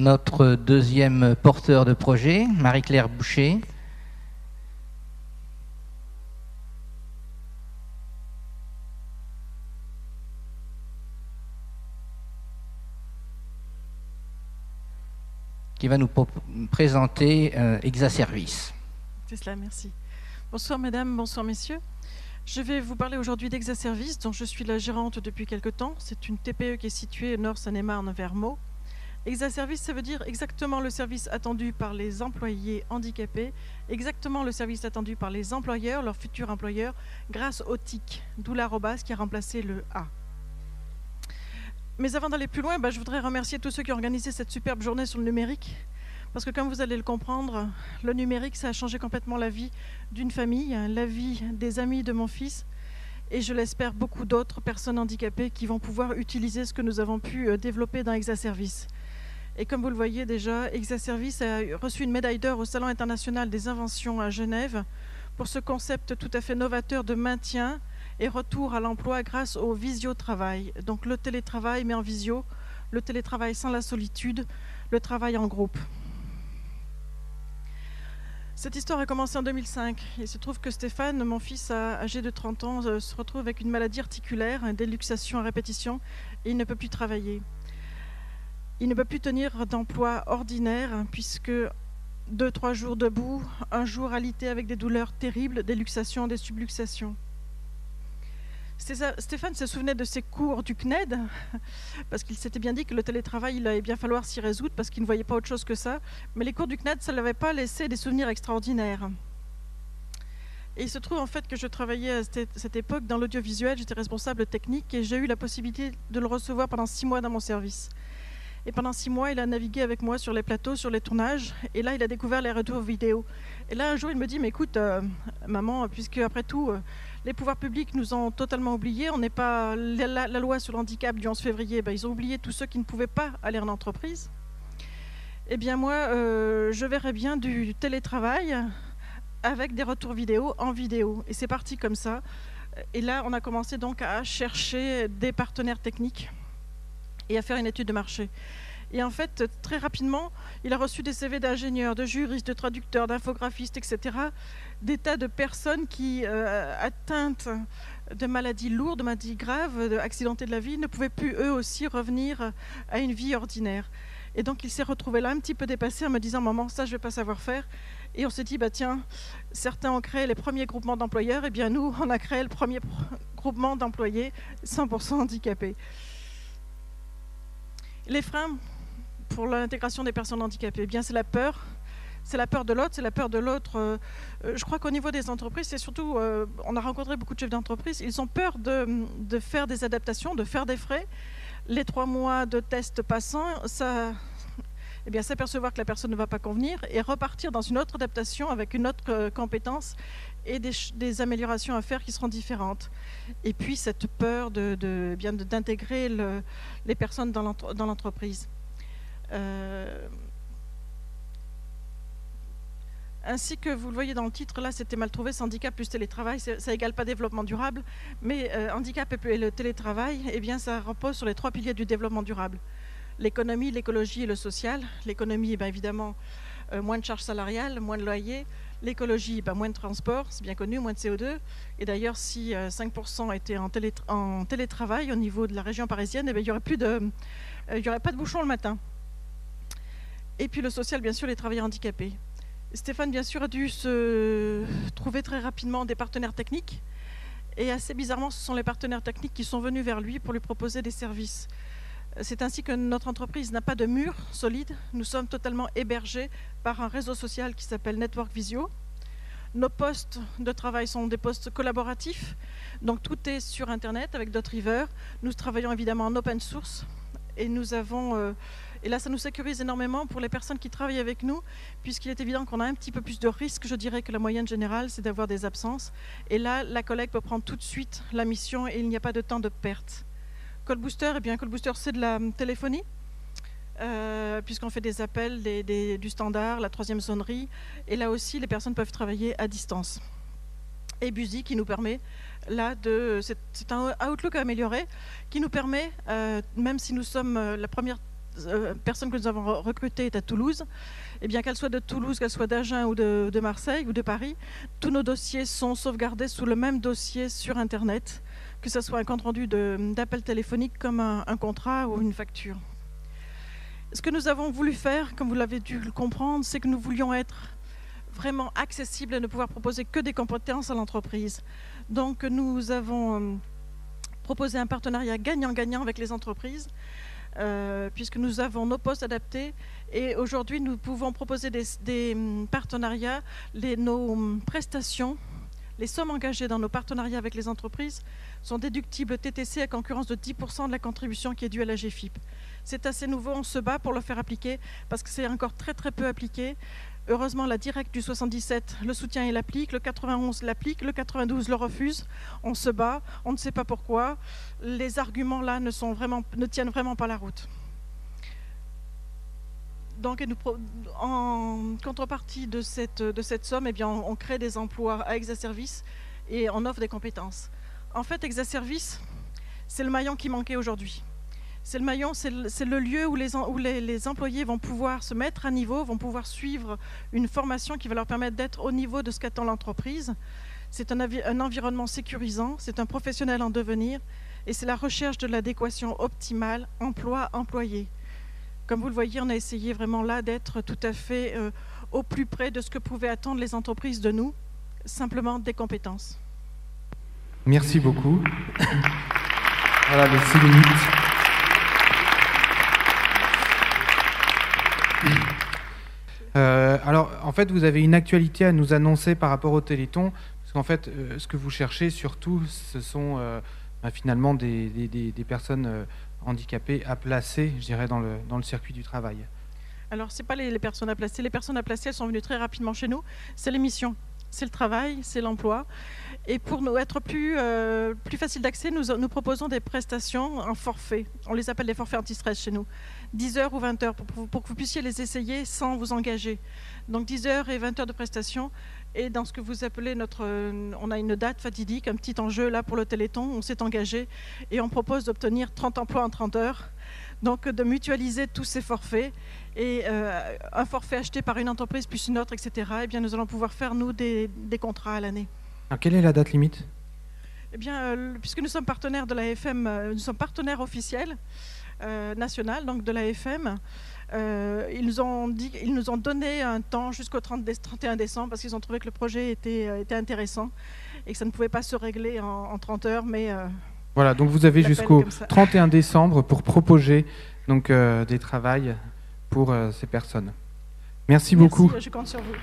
notre deuxième porteur de projet, Marie-Claire Boucher. Qui va nous présenter Exaservice. C'est cela, merci. Bonsoir mesdames, bonsoir messieurs. Je vais vous parler aujourd'hui d'Exaservice, dont je suis la gérante depuis quelque temps. C'est une TPE qui est située Nord Seine-et-Marne vers Meaux. Exaservice, ça veut dire exactement le service attendu par les employés handicapés, exactement le service attendu par les employeurs, leurs futurs employeurs, grâce au TIC, d'où l'arrobase qui a remplacé le A. Mais avant d'aller plus loin, je voudrais remercier tous ceux qui ont organisé cette superbe journée sur le numérique. Parce que comme vous allez le comprendre, le numérique, ça a changé complètement la vie d'une famille, la vie des amis de mon fils, et je l'espère beaucoup d'autres personnes handicapées qui vont pouvoir utiliser ce que nous avons pu développer dans Exaservice. Et comme vous le voyez déjà, Exaservice a reçu une médaille d'or au Salon international des inventions à Genève pour ce concept tout à fait novateur de maintien et retour à l'emploi grâce au visio-travail. Donc le télétravail mais en visio, le télétravail sans la solitude, le travail en groupe. Cette histoire a commencé en 2005. Il se trouve que Stéphane, mon fils âgé de 30 ans, se retrouve avec une maladie articulaire, une déluxation à répétition, et il ne peut plus travailler. Il ne peut plus tenir d'emploi ordinaire, puisque 2-3 jours debout, un jour alité avec des douleurs terribles, des luxations, des subluxations. Stéphane se souvenait de ses cours du CNED, parce qu'il s'était bien dit que le télétravail, il allait bien falloir s'y résoudre, parce qu'il ne voyait pas autre chose que ça. Mais les cours du CNED, ça ne l'avait pas laissé des souvenirs extraordinaires. Et il se trouve en fait que je travaillais à cette époque dans l'audiovisuel, j'étais responsable technique, et j'ai eu la possibilité de le recevoir pendant 6 mois dans mon service. Et pendant 6 mois, il a navigué avec moi sur les plateaux, sur les tournages, et là, il a découvert les retours vidéo. Et là, un jour, il me dit, mais écoute, maman, puisque après tout, les pouvoirs publics nous ont totalement oubliés, on n'est pas la loi sur le handicap du 11 février, ils ont oublié tous ceux qui ne pouvaient pas aller en entreprise. Eh bien moi, je verrais bien du télétravail avec des retours vidéo en vidéo. Et c'est parti comme ça. Et là, on a commencé donc à chercher des partenaires techniques et à faire une étude de marché. Et en fait, très rapidement, il a reçu des CV d'ingénieurs, de juristes, de traducteurs, d'infographistes, etc. Des tas de personnes qui, atteintes de maladies lourdes, de maladies graves, accidentées de la vie, ne pouvaient plus eux aussi revenir à une vie ordinaire. Et donc, il s'est retrouvé là un petit peu dépassé en me disant « Maman, ça, je ne vais pas savoir faire ». Et on s'est dit « Tiens, certains ont créé les premiers groupements d'employeurs, et bien nous, on a créé le premier groupement d'employés 100% handicapés ». Les freins pour l'intégration des personnes handicapées, c'est la peur. C'est la peur de l'autre, c'est la peur de l'autre. Je crois qu'au niveau des entreprises, c'est surtout, on a rencontré beaucoup de chefs d'entreprise, ils ont peur de faire des adaptations, de faire des frais. Les 3 mois de tests passant, s'apercevoir que la personne ne va pas convenir et repartir dans une autre adaptation avec une autre compétence et des améliorations à faire qui seront différentes. Et puis cette peur d'intégrer les personnes dans l'entreprise. Ainsi que vous le voyez dans le titre, là c'était mal trouvé, c'est handicap plus télétravail, ça égale pas développement durable, mais handicap et le télétravail, ça repose sur les 3 piliers du développement durable. L'économie, l'écologie et le social. L'économie, évidemment, moins de charges salariales, moins de loyers. L'écologie, moins de transport, c'est bien connu, moins de CO2. Et d'ailleurs, si 5% étaient en télétravail au niveau de la région parisienne, il n'y aurait pas de bouchons le matin. Et puis le social, bien sûr, les travailleurs handicapés. Stéphane, bien sûr, a dû se trouver très rapidement des partenaires techniques. Et assez bizarrement, ce sont les partenaires techniques qui sont venus vers lui pour lui proposer des services. C'est ainsi que notre entreprise n'a pas de mur solide. Nous sommes totalement hébergés par un réseau social qui s'appelle Network Visio. Nos postes de travail sont des postes collaboratifs. Donc tout est sur Internet avec Dotriver. Nous travaillons évidemment en open source. Et nous avons... Et là, ça nous sécurise énormément pour les personnes qui travaillent avec nous, puisqu'il est évident qu'on a un petit peu plus de risques, je dirais, que la moyenne générale, c'est d'avoir des absences. Et là, la collègue peut prendre tout de suite la mission et il n'y a pas de temps de perte. Callbooster, Callbooster, c'est de la téléphonie, puisqu'on fait des appels, du standard, la 3e sonnerie. Et là aussi, les personnes peuvent travailler à distance. Et Busy, qui nous permet, là, c'est un Outlook amélioré, qui nous permet, même si nous sommes la première personne que nous avons recrutée est à Toulouse. Eh bien, qu'elle soit de Toulouse, qu'elle soit d'Agen ou de Marseille ou de Paris, tous nos dossiers sont sauvegardés sous le même dossier sur Internet, que ce soit un compte-rendu d'appel téléphonique comme un contrat ou une facture. Ce que nous avons voulu faire, comme vous l'avez dû le comprendre, c'est que nous voulions être vraiment accessibles et ne pouvoir proposer que des compétences à l'entreprise. Donc, nous avons proposé un partenariat gagnant-gagnant avec les entreprises, puisque nous avons nos postes adaptés et aujourd'hui nous pouvons proposer des partenariats, nos prestations, les sommes engagées dans nos partenariats avec les entreprises sont déductibles TTC à concurrence de 10% de la contribution qui est due à la GFIP. C'est assez nouveau, on se bat pour le faire appliquer parce que c'est encore très très peu appliqué. Heureusement, la directe du 77 le soutient et l'applique, le 91 l'applique, le 92 le refuse. On se bat, on ne sait pas pourquoi. Les arguments là ne tiennent vraiment pas la route. Donc, en contrepartie de cette somme, eh bien, on crée des emplois à Exaservice et on offre des compétences. En fait, Exaservice, c'est le maillon qui manquait aujourd'hui. C'est le maillon, c'est le lieu où les employés vont pouvoir se mettre à niveau, vont pouvoir suivre une formation qui va leur permettre d'être au niveau de ce qu'attend l'entreprise. C'est un environnement sécurisant, c'est un professionnel en devenir et c'est la recherche de l'adéquation optimale emploi-employé. Comme vous le voyez, on a essayé vraiment là d'être tout à fait au plus près de ce que pouvaient attendre les entreprises de nous, simplement des compétences. Merci beaucoup. Voilà les 6 minutes. Alors, en fait, vous avez une actualité à nous annoncer par rapport au Téléthon, parce qu'en fait, ce que vous cherchez surtout, ce sont finalement des personnes handicapées à placer, je dirais, dans le circuit du travail. Alors, ce n'est pas les personnes à placer. Les personnes à placer, elles sont venues très rapidement chez nous. C'est les missions, c'est le travail, c'est l'emploi. Et pour nous être plus facile d'accès, nous proposons des prestations en forfait. On les appelle des forfaits anti-stress chez nous. 10 heures ou 20 heures pour que vous puissiez les essayer sans vous engager. Donc 10 heures et 20 heures de prestations. Et dans ce que vous appelez on a une date fatidique, un petit enjeu là pour le Téléthon. On s'est engagé et on propose d'obtenir 30 emplois en 30 heures. Donc de mutualiser tous ces forfaits et un forfait acheté par une entreprise plus une autre, etc. Eh bien, nous allons pouvoir faire, nous, des contrats à l'année. Alors, quelle est la date limite ? Eh bien, puisque nous sommes partenaires de l'AFM, nous sommes partenaires officiels national, donc de l'AFM, ils nous ont donné un temps jusqu'au 31 décembre parce qu'ils ont trouvé que le projet était intéressant et que ça ne pouvait pas se régler en 30 heures, mais... Voilà, donc vous avez jusqu'au 31 décembre pour proposer donc, des travails pour ces personnes. Merci beaucoup. Je compte sur vous.